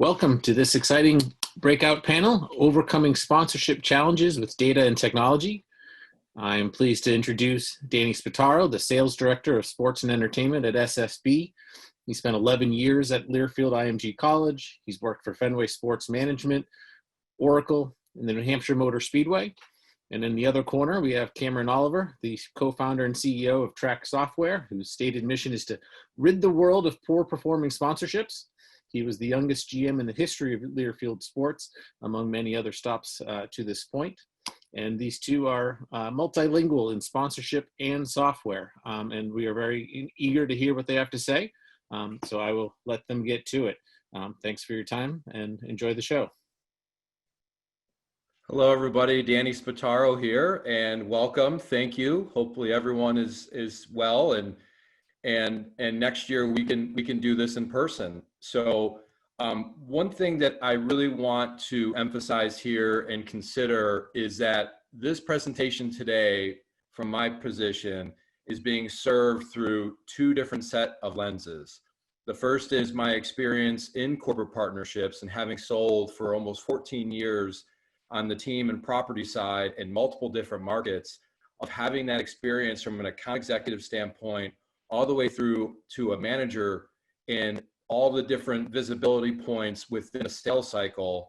Welcome to this exciting breakout panel, Overcoming Sponsorship Challenges with Data and Technology. I am pleased to introduce Danny Spataro, the Sales Director of Sports and Entertainment at SSB. He spent 11 years at Learfield IMG College. He's worked for Fenway Sports Management, Oracle, and the New Hampshire Motor Speedway. And in the other corner, we have Cameron Oliver, the co-founder and CEO of Trak Software, whose stated mission is to rid the world of poor performing sponsorships. He was the youngest GM in the history of Learfield Sports, among many other stops to this point. And these two are multilingual in sponsorship and software. And we are very eager to hear what they have to say. So I will let them get to it. Thanks for your time and enjoy the show. Hello, everybody. Danny Spataro here, and welcome. Thank you. Hopefully, everyone is well, and next year we can do this in person. So, one thing that I really want to emphasize here and consider is that this presentation today, from my position, is being served through two different set of lenses. The first is my experience in corporate partnerships and having sold for almost 14 years on the team and property side in multiple different markets, of having that experience from an account executive standpoint all the way through to a manager in all the different visibility points within a sales cycle,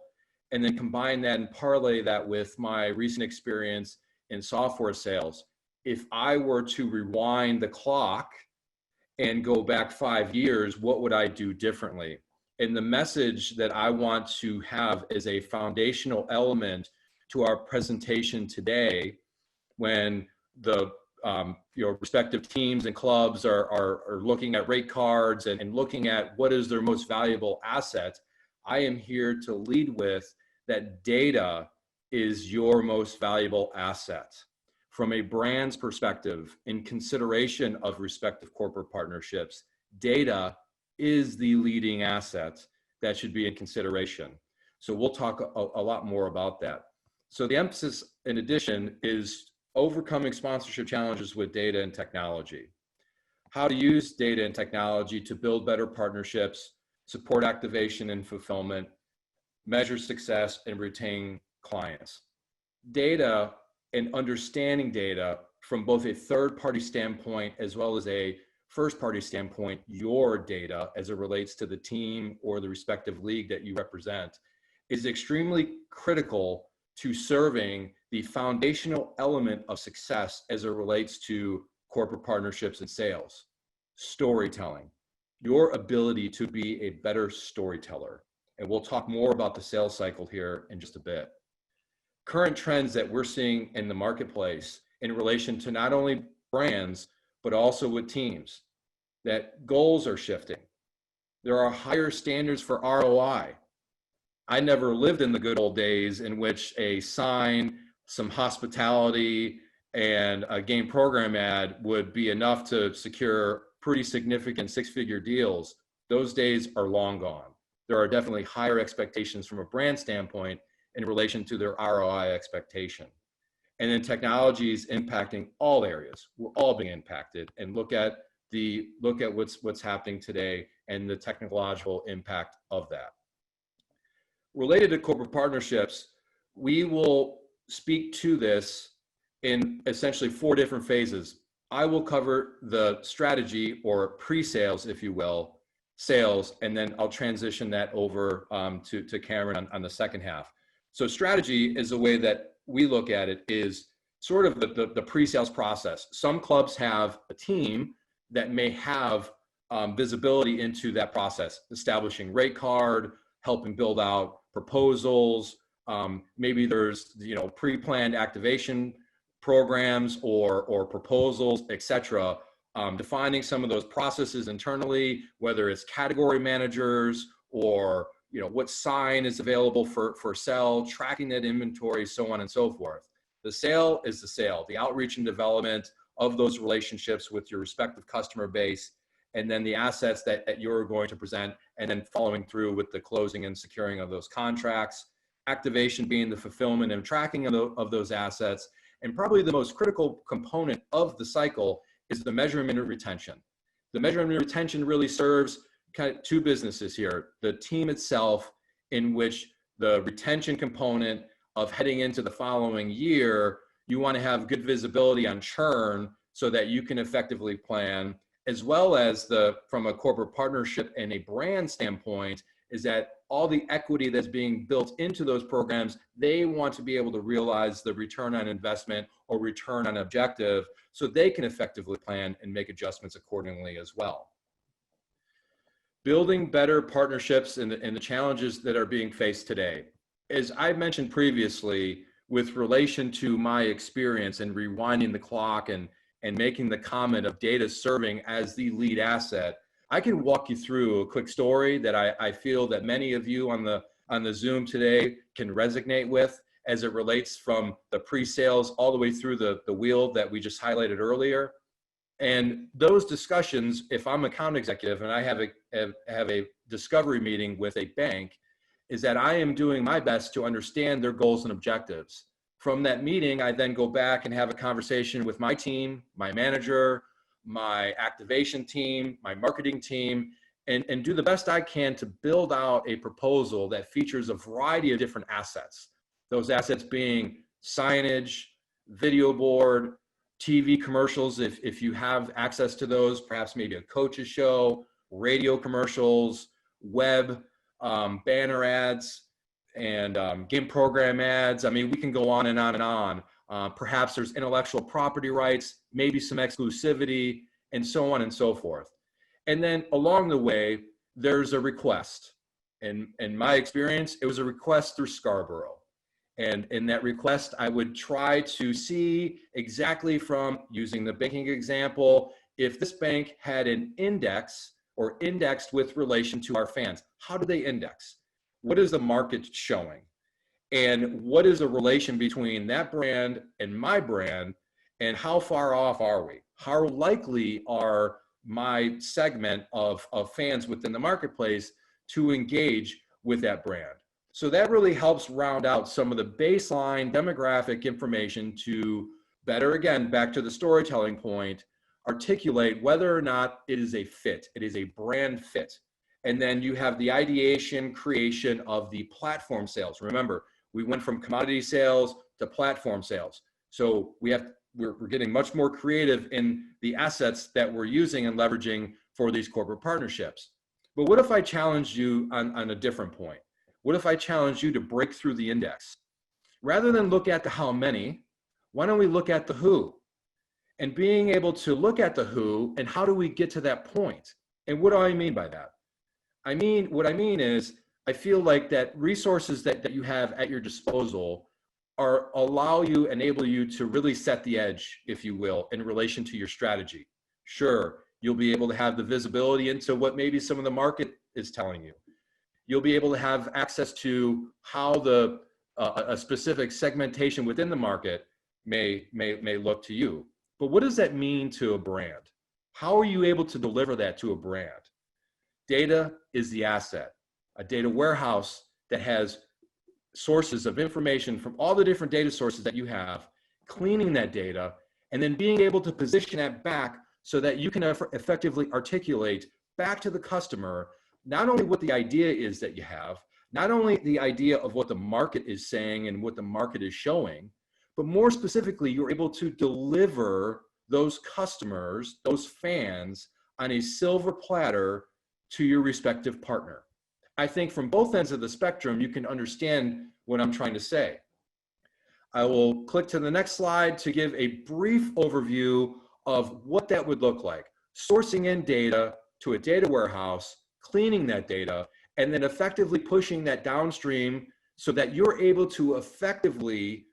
and then combine that and parlay that with my recent experience in software sales. If I were to rewind the clock and go back 5 years, what would I do differently? And the message that I want to have as a foundational element to our presentation today, when the your respective teams and clubs are looking at rate cards and looking at what is their most valuable asset, I am here to lead with that data is your most valuable asset. From a brand's perspective, in consideration of respective corporate partnerships, data is the leading asset that should be in consideration. So we'll talk a lot more about that. So the emphasis, in addition, is overcoming sponsorship challenges with data and technology. How to use data and technology to build better partnerships, support activation and fulfillment, measure success, and retain clients. Data and understanding data from both a third-party standpoint as well as a first-party standpoint, your data as it relates to the team or the respective league that you represent, is extremely critical to serving the foundational element of success as it relates to corporate partnerships and sales. Storytelling, your ability to be a better storyteller. And we'll talk more about the sales cycle here in just a bit. Current trends that we're seeing in the marketplace in relation to not only brands, but also with teams, that goals are shifting. There are higher standards for ROI. I never lived in the good old days in which a sign, some hospitality, and a game program ad would be enough to secure pretty significant six-figure deals. Those days are long gone. There are definitely higher expectations from a brand standpoint in relation to their ROI expectation. And then technology is impacting all areas. We're all being impacted, and look at what's happening today and the technological impact of that. Related to corporate partnerships, we will speak to this in essentially 4 different phases. I will cover the strategy, or pre-sales, if you will, sales, and then I'll transition that over to Cameron on the second half. So strategy is the way that we look at it, is sort of the pre-sales process. Some clubs have a team that may have visibility into that process, establishing rate card, helping build out proposals. Maybe there's pre-planned activation programs or proposals, etc. Defining some of those processes internally, whether it's category managers or what sign is available for sell, tracking that inventory, so on and so forth. The sale is the sale, the outreach and development of those relationships with your respective customer base, and then the assets that you're going to present, and then following through with the closing and securing of those contracts. Activation being the fulfillment and tracking of those assets. And probably the most critical component of the cycle is the measurement and retention. The measurement and retention really serves kind of 2 businesses here, the team itself in which the retention component of heading into the following year, you want to have good visibility on churn so that you can effectively plan, as well as from a corporate partnership and a brand standpoint, is that all the equity that's being built into those programs, they want to be able to realize the return on investment or return on objective so they can effectively plan and make adjustments accordingly as well. Building better partnerships and the challenges that are being faced today. As I mentioned previously, with relation to my experience and rewinding the clock and making the comment of data serving as the lead asset, I can walk you through a quick story that I feel that many of you on the Zoom today can resonate with as it relates from the pre-sales all the way through the wheel that we just highlighted earlier. And those discussions, if I'm account executive and I have a discovery meeting with a bank, is that I am doing my best to understand their goals and objectives. From that meeting, I then go back and have a conversation with my team, my manager, my activation team, my marketing team, and do the best I can to build out a proposal that features a variety of different assets. Those assets being signage, video board, TV commercials, if you have access to those, perhaps maybe a coach's show, radio commercials, web, banner ads, and game program ads. I mean, we can go on and on and on. Perhaps there's intellectual property rights, maybe some exclusivity, and so on and so forth. And then along the way, there's a request. And in my experience, it was a request through Scarborough. And in that request, I would try to see exactly from using the banking example, if this bank had an index or indexed with relation to our fans, how do they index? What is the market showing? And what is the relation between that brand and my brand? And how far off are we? How likely are my segment of fans within the marketplace to engage with that brand? So that really helps round out some of the baseline demographic information to better, again, back to the storytelling point, articulate whether or not it is a fit. It is a brand fit. And then you have the ideation, creation of the platform sales. Remember, we went from commodity sales to platform sales. So we're getting much more creative in the assets that we're using and leveraging for these corporate partnerships. But what if I challenged you on a different point? What if I challenge you to break through the index? Rather than look at the how many, why don't we look at the who? And being able to look at the who and how do we get to that point? And what do I mean by that? What I mean is, I feel like that resources that you have at your disposal enable you to really set the edge, if you will, in relation to your strategy. Sure, you'll be able to have the visibility into what maybe some of the market is telling you. You'll be able to have access to how a specific segmentation within the market may look to you. But what does that mean to a brand? How are you able to deliver that to a brand? Data is the asset. A data warehouse that has sources of information from all the different data sources that you have, cleaning that data, and then being able to position that back so that you can effectively articulate back to the customer not only what the idea is that you have, not only the idea of what the market is saying and what the market is showing, but more specifically, you're able to deliver those customers, those fans, on a silver platter to your respective partner. I think from both ends of the spectrum, you can understand what I'm trying to say. I will click to the next slide to give a brief overview of what that would look like. Sourcing in data to a data warehouse, cleaning that data, and then effectively pushing that downstream so that you're able to effectively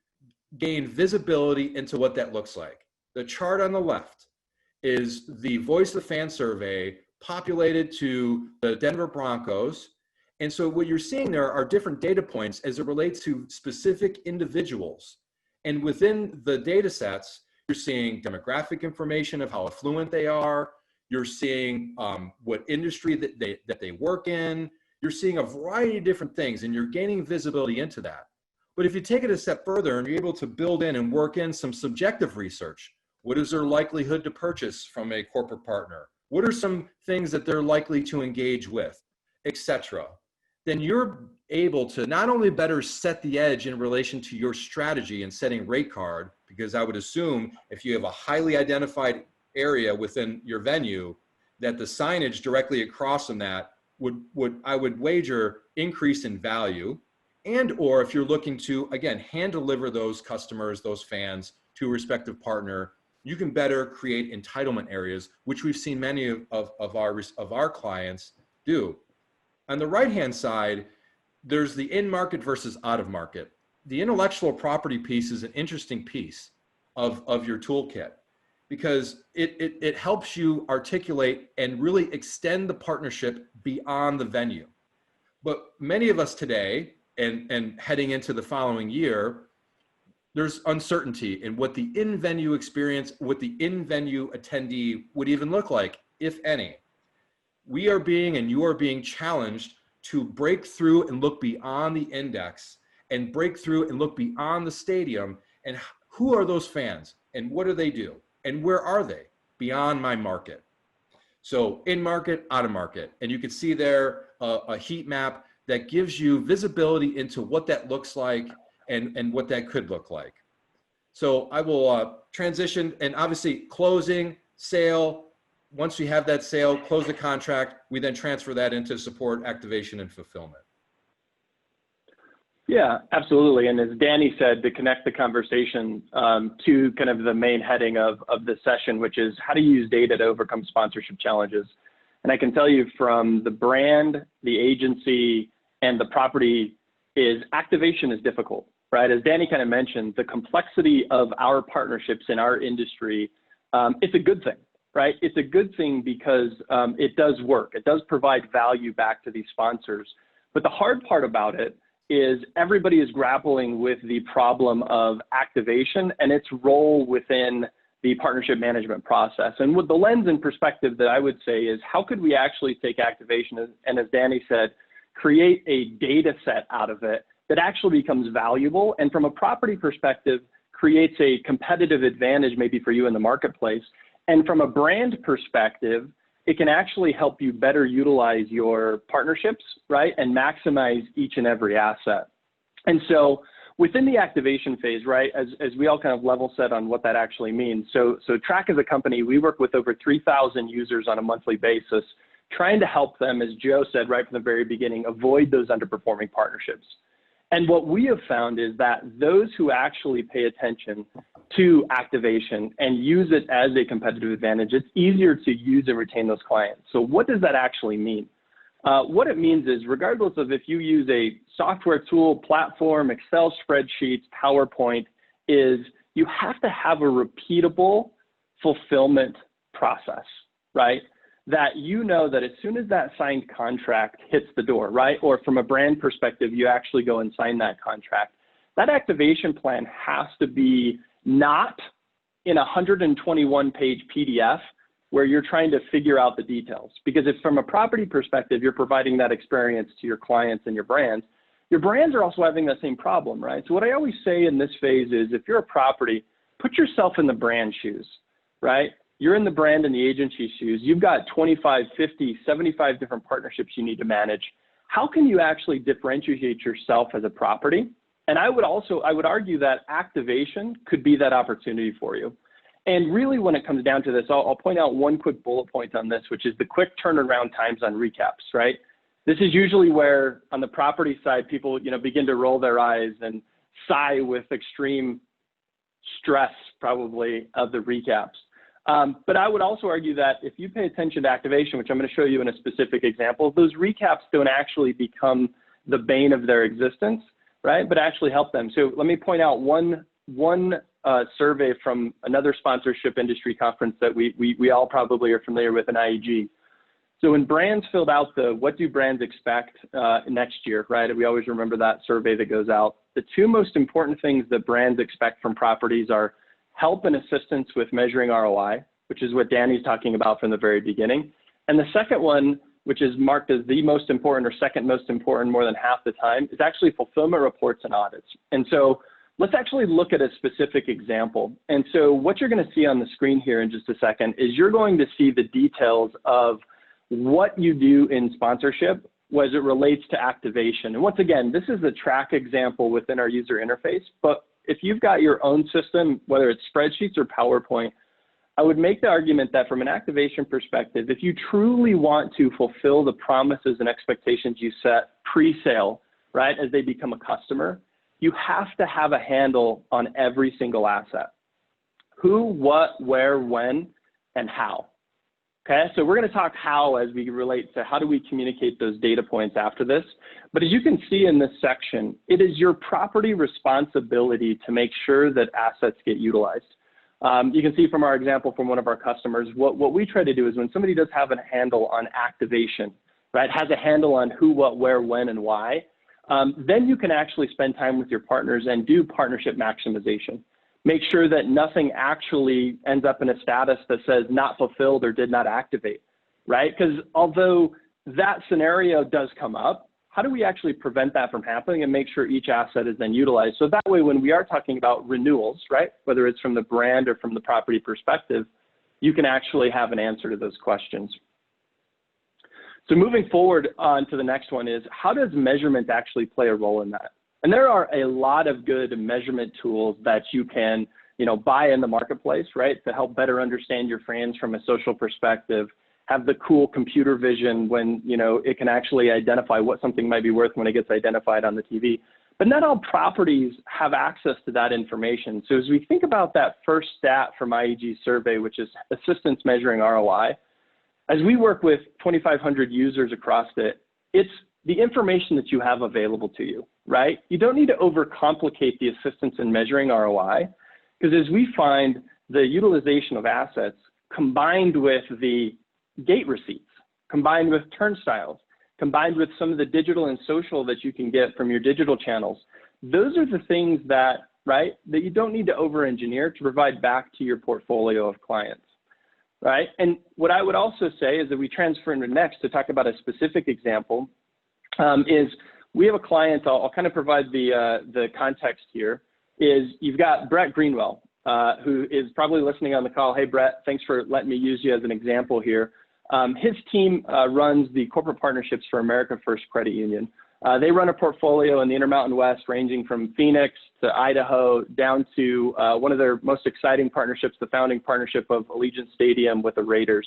gain visibility into what that looks like. The chart on the left is the Voice of the Fan survey populated to the Denver Broncos. And so what you're seeing there are different data points as it relates to specific individuals. And within the data sets, you're seeing demographic information of how affluent they are. You're seeing what industry that they work in. You're seeing a variety of different things, and you're gaining visibility into that. But if you take it a step further and you're able to build in and work in some subjective research, what is their likelihood to purchase from a corporate partner? What are some things that they're likely to engage with, etc.? then you're able to not only better set the edge in relation to your strategy and setting rate card, because I would assume if you have a highly identified area within your venue, that the signage directly across from that I would wager increase in value, and or if you're looking to, again, hand deliver those customers, those fans to a respective partner, you can better create entitlement areas, which we've seen many of our clients do. On the right-hand side, there's the in-market versus out-of-market. The intellectual property piece is an interesting piece of your toolkit, because it helps you articulate and really extend the partnership beyond the venue. But many of us today, and heading into the following year, there's uncertainty in what the in-venue experience, what the in-venue attendee would even look like, if any. We are being, and you are being challenged to break through and look beyond the index, and break through and look beyond the stadium, and who are those fans, and what do they do, and where are they beyond my market? So in market, out of market. And you can see there a heat map that gives you visibility into what that looks like and what that could look like. So I will transition, and obviously closing, sale. Once we have that sale, close the contract, we then transfer that into support, activation, and fulfillment. Yeah, absolutely. And as Danny said, to connect the conversation to kind of the main heading of this session, which is how to use data to overcome sponsorship challenges. And I can tell you from the brand, the agency, and the property is activation is difficult, right? As Danny kind of mentioned, the complexity of our partnerships in our industry, it's a good thing, right? It's a good thing because it does work. It does provide value back to these sponsors. But the hard part about it is everybody is grappling with the problem of activation and its role within the partnership management process. And with the lens and perspective that I would say is, how could we actually take activation and, as Danny said, create a data set out of it that actually becomes valuable, and from a property perspective, creates a competitive advantage maybe for you in the marketplace. And from a brand perspective, it can actually help you better utilize your partnerships, right? And maximize each and every asset. And so within the activation phase, right, as we all kind of level set on what that actually means. So Trak as a company, we work with over 3,000 users on a monthly basis, trying to help them, as Joe said right from the very beginning, avoid those underperforming partnerships. And what we have found is that those who actually pay attention to activation and use it as a competitive advantage, it's easier to use and retain those clients. So what does that actually mean? What it means is, regardless of if you use a software tool, platform, Excel spreadsheets, PowerPoint, is you have to have a repeatable fulfillment process, right? That you know that as soon as that signed contract hits the door, right? Or from a brand perspective, you actually go and sign that contract. That activation plan has to be not in a 121-page PDF where you're trying to figure out the details. Because if from a property perspective, you're providing that experience to your clients and your brands are also having that same problem, right? So what I always say in this phase is, if you're a property, put yourself in the brand shoes, right? You're in the brand and the agency shoes. You've got 25, 50, 75 different partnerships you need to manage. How can you actually differentiate yourself as a property? And I would argue that activation could be that opportunity for you. And really, when it comes down to this, I'll point out one quick bullet point on this, which is the quick turnaround times on recaps, right? This is usually where, on the property side, people begin to roll their eyes and sigh with extreme stress, probably, of the recaps. But I would also argue that if you pay attention to activation, which I'm going to show you in a specific example, those recaps don't actually become the bane of their existence, right? But actually help them. So let me point out one survey from another sponsorship industry conference that we all probably are familiar with in IEG. So when brands filled out the what do brands expect next year, right? We always remember that survey that goes out. The two most important things that brands expect from properties are help and assistance with measuring ROI, which is what Danny's talking about from the very beginning. And the second one, which is marked as the most important or second most important more than half the time, is actually fulfillment reports and audits. And so let's actually look at a specific example. And so what you're going to see on the screen here in just a second is you're going to see the details of what you do in sponsorship as it relates to activation. And once again, this is a Trak example within our user interface, but if you've got your own system, whether it's spreadsheets or PowerPoint, I would make the argument that from an activation perspective, if you truly want to fulfill the promises and expectations you set pre-sale, right, as they become a customer, you have to have a handle on every single asset. Who, what, where, when, and how. Okay, so we're going to talk how as we relate to how do we communicate those data points after this. But as you can see in this section, it is your property responsibility to make sure that assets get utilized. You can see from our example from one of our customers, what we try to do is when somebody does have a handle on activation, right, has a handle on who, what, where, when, and why, then you can actually spend time with your partners and do partnership maximization. Make sure that nothing actually ends up in a status that says not fulfilled or did not activate, right? Because although that scenario does come up, how do we actually prevent that from happening and make sure each asset is then utilized? So that way, when we are talking about renewals, right, whether it's from the brand or from the property perspective, you can actually have an answer to those questions. So moving forward on to the next one is, how does measurement actually play a role in that? And there are a lot of good measurement tools that you can, buy in the marketplace, right, to help better understand your fans from a social perspective, have the cool computer vision when, it can actually identify what something might be worth when it gets identified on the TV. But not all properties have access to that information. So as we think about that first stat from IEG survey, which is assistance measuring ROI, as we work with 2,500 users across it, it's the information that you have available to you, right? You don't need to overcomplicate the assistance in measuring ROI, because as we find the utilization of assets combined with the gate receipts, combined with turnstiles, combined with some of the digital and social that you can get from your digital channels, those are the things that, right, that you don't need to over-engineer to provide back to your portfolio of clients, right? And what I would also say is that we transfer into next to talk about a specific example, is we have a client, I'll kind of provide the context here, is you've got Brett Greenwell, who is probably listening on the call. Hey, Brett, thanks for letting me use you as an example here. His team runs the corporate partnerships for America First Credit Union. They run a portfolio in the Intermountain West ranging from Phoenix to Idaho down to one of their most exciting partnerships, the founding partnership of Allegiant Stadium with the Raiders.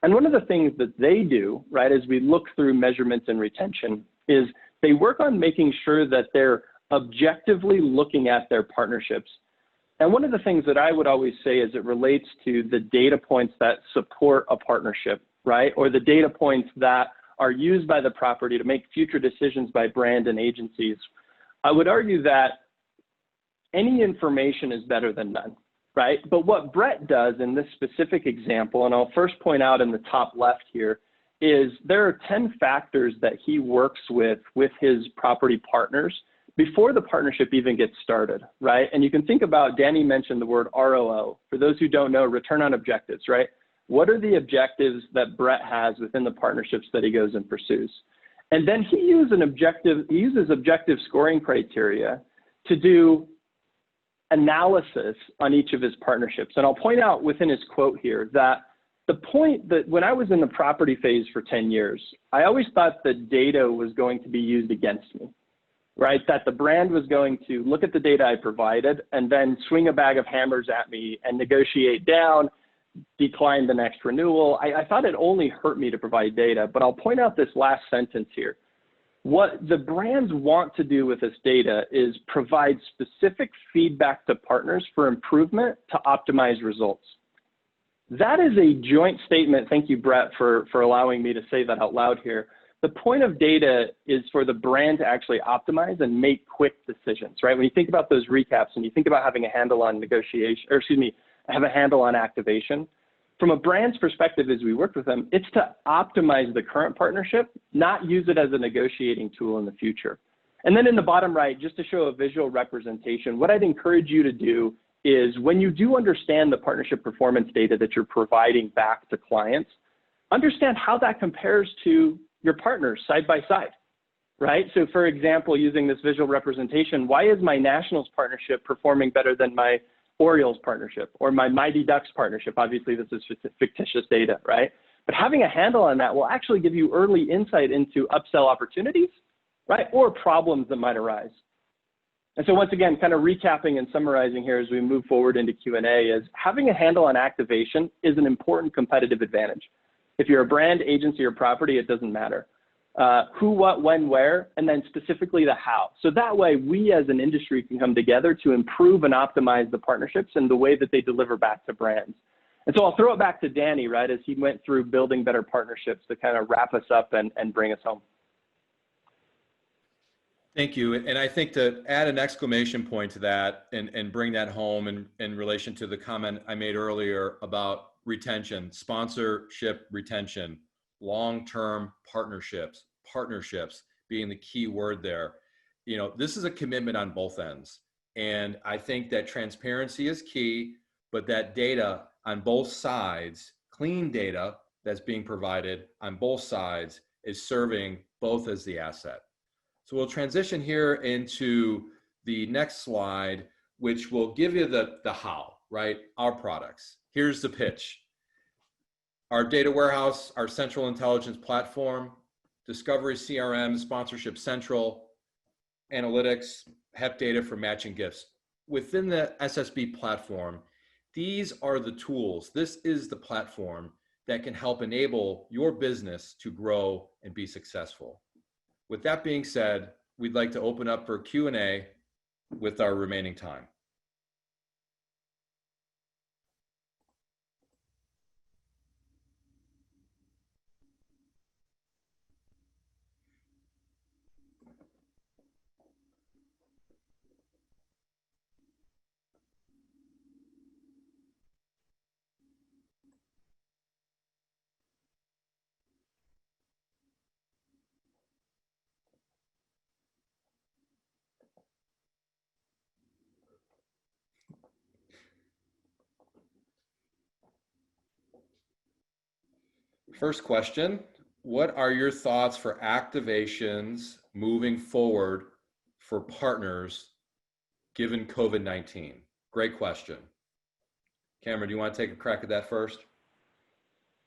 And one of the things that they do, right, as we look through measurements and retention, is they work on making sure that they're objectively looking at their partnerships. And one of the things that I would always say as it relates to the data points that support a partnership, right, or the data points that are used by the property to make future decisions by brand and agencies, I would argue that any information is better than none. Right? But what Brett does in this specific example, and I'll first point out in the top left here, is there are 10 factors that he works with his property partners before the partnership even gets started, right? And you can think about, Danny mentioned the word ROO. For those who don't know, return on objectives, right? What are the objectives that Brett has within the partnerships that he goes and pursues? And then he uses objective scoring criteria to do analysis on each of his partnerships. And I'll point out within his quote here that the point that when I was in the property phase for 10 years, I always thought the data was going to be used against me, right? That the brand was going to look at the data I provided and then swing a bag of hammers at me and negotiate down, decline the next renewal. I thought it only hurt me to provide data, but I'll point out this last sentence here. What the brands want to do with this data is provide specific feedback to partners for improvement to optimize results. That is a joint statement. Thank you, Brett, for allowing me to say that out loud here. The point of data is for the brand to actually optimize and make quick decisions, right? When you think about those recaps and you think about having a handle on negotiation, or excuse me, have a handle on activation, from a brand's perspective, as we work with them, it's to optimize the current partnership, not use it as a negotiating tool in the future. And then in the bottom right, just to show a visual representation, what I'd encourage you to do is when you do understand the partnership performance data that you're providing back to clients, understand how that compares to your partners side by side, right? So for example, using this visual representation, why is my Nationals partnership performing better than my Orioles partnership or my Mighty Ducks partnership? Obviously, this is fictitious data, right? But having a handle on that will actually give you early insight into upsell opportunities, right? Or problems that might arise. And so once again, kind of recapping and summarizing here as we move forward into Q&A is having a handle on activation is an important competitive advantage. If you're a brand, agency, or property, it doesn't matter. Who, what, when, where, and then specifically the how. So that way we as an industry can come together to improve and optimize the partnerships and the way that they deliver back to brands. And so I'll throw it back to Danny, right, as he went through building better partnerships to kind of wrap us up and bring us home. Thank you. And I think to add an exclamation point to that and bring that home in relation to the comment I made earlier about retention, sponsorship retention, long-term partnerships being the key word there. You know, this is a commitment on both ends. And I think that transparency is key, but that data on both sides, clean data that's being provided on both sides is serving both as the asset. So we'll transition here into the next slide, which will give you the how, right? Our products. Here's the pitch. Our data warehouse, our central intelligence platform, Discovery CRM, Sponsorship Central, analytics, HEP data for matching gifts. Within the SSB platform, these are the tools. This is the platform that can help enable your business to grow and be successful. With that being said, we'd like to open up for Q&A with our remaining time. First question, what are your thoughts for activations moving forward for partners given COVID-19? Great question. Cameron, do you want to take a crack at that first?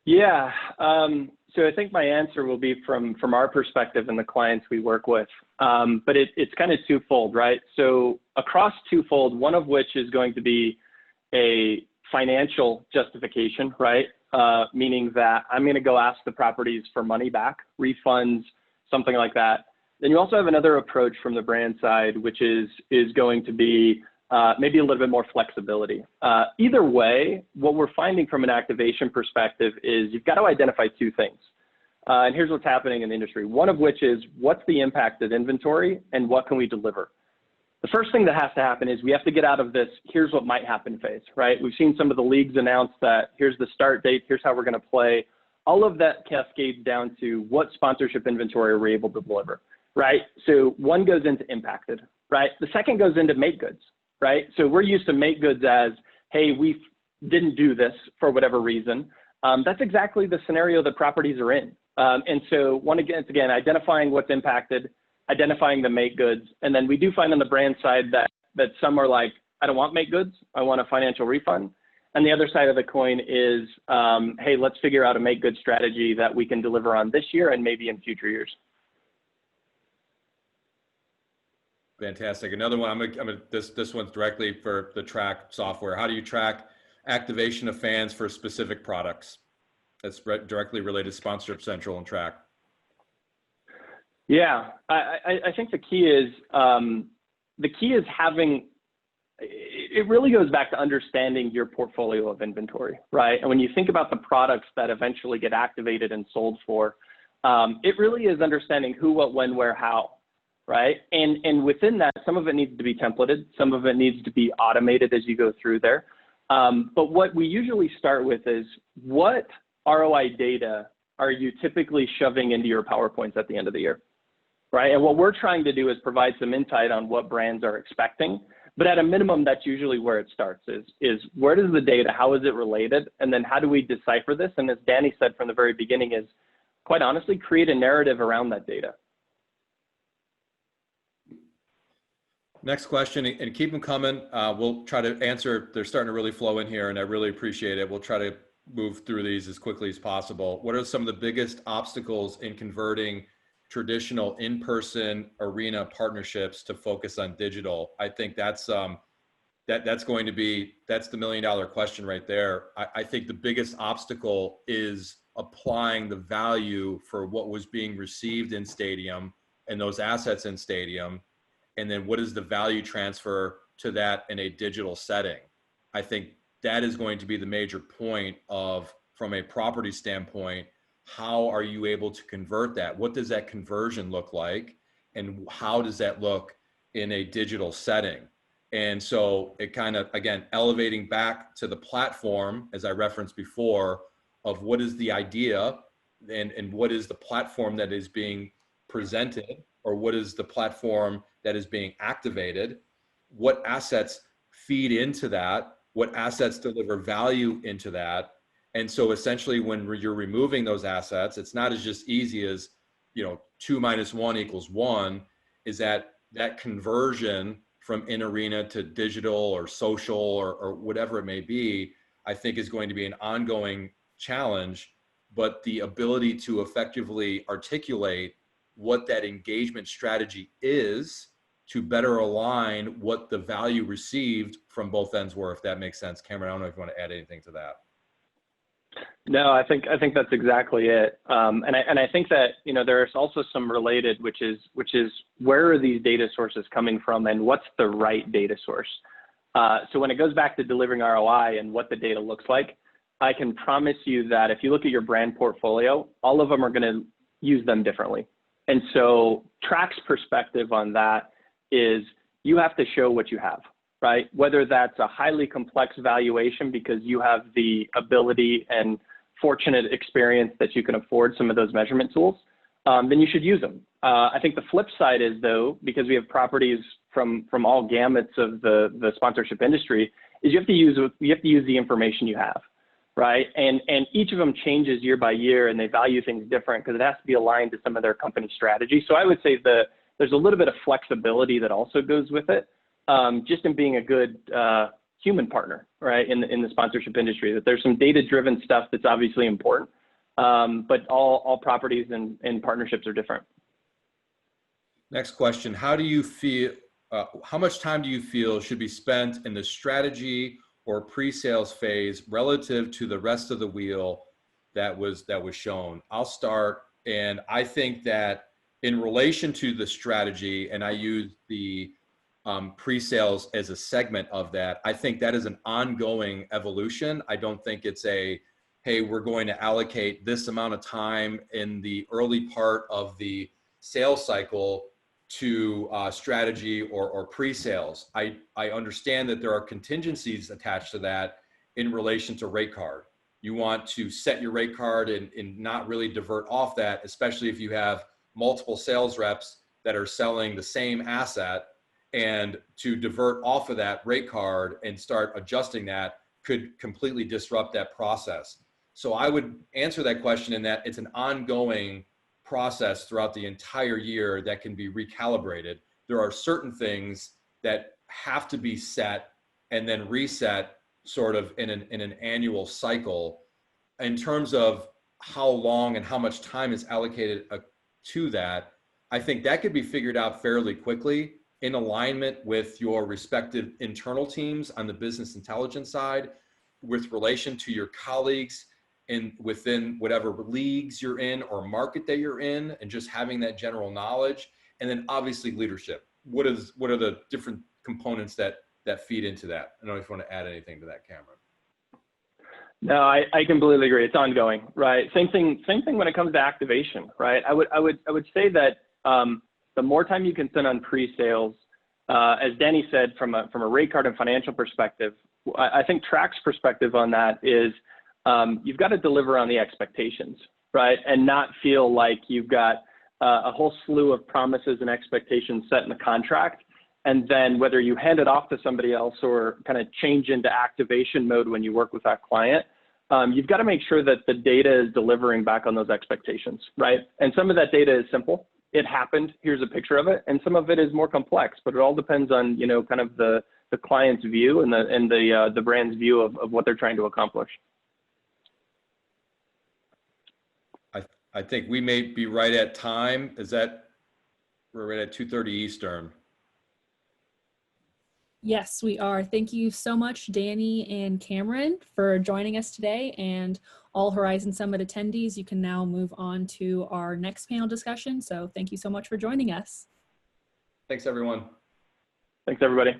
Yeah, so I think my answer will be from our perspective and the clients we work with, but it's kind of twofold, right? So across twofold, one of which is going to be a financial justification, right? Meaning that I'm going to go ask the properties for money back, refunds, something like that. Then you also have another approach from the brand side, which is going to be maybe a little bit more flexibility. Either way, what we're finding from an activation perspective is you've got to identify two things. And here's what's happening in the industry. One of which is what's the impact of inventory and what can we deliver? The first thing that has to happen is we have to get out of this, here's what might happen phase, right? We've seen some of the leagues announce that here's the start date, here's how we're going to play. All of that cascades down to what sponsorship inventory are we able to deliver, right? So one goes into impacted, right? The second goes into make goods, right? So we're used to make goods as, hey, we didn't do this for whatever reason. That's exactly the scenario that properties are in. And so again, identifying what's impacted, identifying the make goods. And then we do find on the brand side that some are like, I don't want make goods, I want a financial refund. And the other side of the coin is, hey, let's figure out a make good strategy that we can deliver on this year and maybe in future years. Fantastic. Another one, this one's directly for the Trak software. How do you track activation of fans for specific products? That's directly related to Sponsorship Central and Trak. Yeah, I think the key is having, it really goes back to understanding your portfolio of inventory, right? And when you think about the products that eventually get activated and sold for, it really is understanding who, what, when, where, how, right? And within that, some of it needs to be templated, some of it needs to be automated as you go through there. But what we usually start with is what ROI data are you typically shoving into your PowerPoints at the end of the year? Right, and what we're trying to do is provide some insight on what brands are expecting, but at a minimum, that's usually where it starts is where does the data, how is it related, and then how do we decipher this? And as Danny said from the very beginning is, quite honestly, create a narrative around that data. Next question, and keep them coming. We'll try to answer, they're starting to really flow in here, and I really appreciate it. We'll try to move through these as quickly as possible. What are some of the biggest obstacles in converting traditional in-person arena partnerships to focus on digital? I think that's that's the million-dollar question right there. I think the biggest obstacle is applying the value for what was being received in stadium and those assets in stadium, and then what is the value transfer to that in a digital setting. I think that is going to be the major point of, from a property standpoint, how are you able to convert that? What does that conversion look like? And how does that look in a digital setting? And so it kind of, again, elevating back to the platform, as I referenced before, of what is the idea and what is the platform that is being presented, or what is the platform that is being activated, what assets feed into that, what assets deliver value into that. And so essentially when you're removing those assets, it's not as just easy as, 2 minus 1 equals 1, is that conversion from in arena to digital or social or whatever it may be, I think is going to be an ongoing challenge. But the ability to effectively articulate what that engagement strategy is to better align what the value received from both ends were, if that makes sense. Cameron, I don't know if you want to add anything to that. No, I think that's exactly it. And I think that, there's also some related, which is where are these data sources coming from and what's the right data source? So when it goes back to delivering ROI and what the data looks like, I can promise you that if you look at your brand portfolio, all of them are going to use them differently. And so Trak's perspective on that is you have to show what you have, right? Whether that's a highly complex valuation because you have the ability and fortunate experience that you can afford some of those measurement tools, then you should use them. I think the flip side is, though, because we have properties from all gamuts of the sponsorship industry, is you have to use the information you have, right? And each of them changes year by year, and they value things different because it has to be aligned to some of their company strategy. So I would say there's a little bit of flexibility that also goes with it, just in being a good human partner, right, in the sponsorship industry. That there's some data-driven stuff that's obviously important, but all properties and partnerships are different. Next question: how do you feel? How much time do you feel should be spent in the strategy or pre-sales phase relative to the rest of the wheel that was shown? I'll start, and I think that in relation to the strategy, and I use the pre-sales as a segment of that, I think that is an ongoing evolution. I don't think it's hey, we're going to allocate this amount of time in the early part of the sales cycle to strategy or pre-sales. I understand that there are contingencies attached to that in relation to rate card. You want to set your rate card and not really divert off that, especially if you have multiple sales reps that are selling the same asset, and to divert off of that rate card and start adjusting that could completely disrupt that process. So I would answer that question in that it's an ongoing process throughout the entire year that can be recalibrated. There are certain things that have to be set and then reset sort of in an annual cycle. In terms of how long and how much time is allocated to that, I think that could be figured out fairly quickly in alignment with your respective internal teams on the business intelligence side, with relation to your colleagues within whatever leagues you're in or market that you're in, and just having that general knowledge. And then obviously leadership. What are the different components that feed into that? I don't know if you want to add anything to that, Cameron. No, I completely agree. It's ongoing, right? Same thing when it comes to activation, right? I would say that the more time you can spend on pre-sales, as Danny said, from a rate card and financial perspective, I think Trak's perspective on that is you've got to deliver on the expectations, right? And not feel like you've got a whole slew of promises and expectations set in the contract, and then whether you hand it off to somebody else or kind of change into activation mode when you work with that client, you've got to make sure that the data is delivering back on those expectations, right? And some of that data is simple. It happened, here's a picture of it. And some of it is more complex, but it all depends on, kind of the client's view and the brand's view of what they're trying to accomplish. I think we may be right at time. We're right at 2:30 Eastern. Yes, we are. Thank you so much, Danny and Cameron, for joining us today. And all Horizon Summit attendees, you can now move on to our next panel discussion. So thank you so much for joining us. Thanks, everyone. Thanks, everybody.